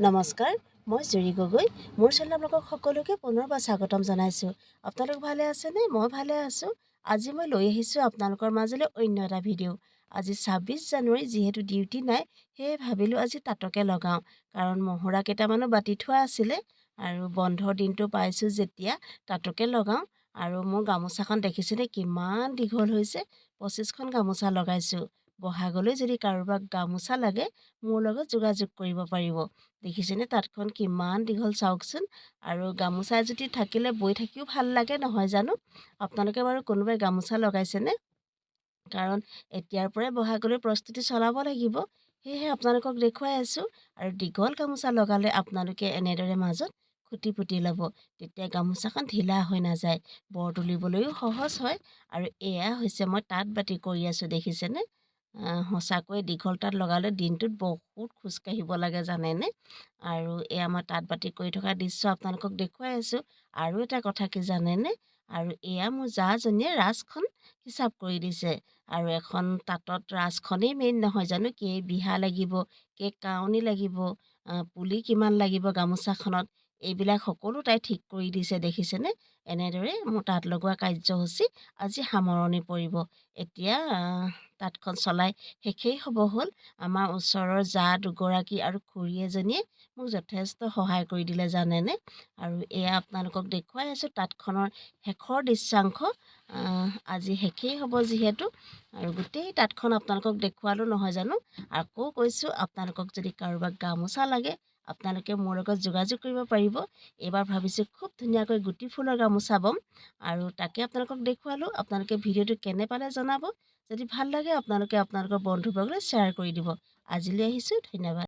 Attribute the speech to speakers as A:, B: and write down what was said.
A: নমস্কাৰ, মই জুৰি গগৈ। মোৰ চেনেলত আপোনালোকক সকলোকে পুনৰবাৰ স্বাগতম জনাইছোঁ। আপোনালোক ভালে আছেনে? মই ভালে আছোঁ। আজি মই লৈ আহিছোঁ আপোনালোকৰ মাজলৈ অন্য এটা ভিডিঅ'। আজি ২৬ জানুৱাৰী, যিহেতু ডিউটি নাই, সেয়ে ভাবিলোঁ আজি তাঁতকে লগাওঁ। কাৰণ মহুৰা কেইটামানো বাতি থোৱা আছিলে আৰু বন্ধৰ দিনটো পাইছোঁ যেতিয়া তাঁতকে লগাওঁ। আৰু মোৰ গামোচাখন দেখিছেনে কিমান দীঘল হৈছে? ২৫খন গামোচা লগাইছোঁ। বহাগলৈ যদি কাৰোবাক গামোচা লাগে, মোৰ লগত যোগাযোগ কৰিব পাৰিব। দেখিছেনে তাঁতখন কিমান দীঘল চাওকচোন। আৰু গামোচা এজুতি থাকিলে বৈ থাকিও ভাল লাগে নহয় জানো? আপোনালোকে বাৰু কোনোবাই গামোচা লগাইছেনে? কাৰণ এতিয়াৰ পৰাই বহাগলৈ প্ৰস্তুতি চলাব লাগিব। সেয়েহে আপোনালোকক দেখুৱাই আছোঁ। আৰু দীঘল গামোচা লগালে আপোনালোকে এনেদৰে মাজত খুটি পুতি ল'ব। তেতিয়া গামোচাখন ঢিলা হৈ নাযায়, বৰ তুলিবলৈও সহজ হয়। আৰু এয়া হৈছে মই তাঁত বাতি কৰি আছোঁ, দেখিছেনে? সঁচাকৈ দীঘল তাঁত লগালে দিনটোত বহুত খোজকাঢ়িব লাগে জানেনে? আৰু এয়া মই তাঁত বাতি কৰি থকা দৃশ্য আপোনালোকক দেখুৱাই আছোঁ। আৰু এটা কথা কি জানেনে? আৰু এয়া মোৰ জাজনীয়ে ৰাঁচখন হিচাপ কৰি দিছে। আৰু এখন তাঁতত ৰাঁচখনেই মেইন নহয় জানো? বিহা লাগিব, কাউনি লাগিব, পুলি কিমান লাগিব গামোচাখনত, এইবিলাক সকলো তাই ঠিক কৰি দিছে, দেখিছেনে? এনেদৰে মোৰ তাঁত লগোৱা কাৰ্যসূচী আজি সামৰণি পৰিব। এতিয়া তাঁতখন চলাই শেষেই হ'ব হ'ল। আমাৰ ওচৰৰ জা দুগৰাকী আৰু খুৰী এজনীয়ে মোক যথেষ্ট সহায় কৰি দিলে জানেনে? আৰু এয়া আপোনালোকক দেখুৱাই আছোঁ তাঁতখনৰ শেষৰ দৃশ্যাংশ। আজি শেষেই হ'ব যিহেতু, আৰু গোটেই তাঁতখন আপোনালোকক দেখুৱালোঁ নহয় জানো? আকৌ কৈছোঁ, আপোনালোকক যদি কাৰোবাক গামোচা লাগে, আপোনালোকে মোৰ লগত যোগাযোগ কৰিব পাৰিব। এইবাৰ ভাবিছোঁ খুব ধুনীয়াকৈ গুটি ফুলৰ গামোচা বম, আৰু তাকে আপোনালোকক দেখুৱালোঁ। আপোনালোকে ভিডিঅ'টো কেনে পালে জনাব। যদি ভাল লাগে আপোনালোকে আপোনালোকৰ বন্ধুবৰ্গলৈ শ্বেয়াৰ কৰি দিব। আজিলৈ আহিছোঁ, ধন্যবাদ।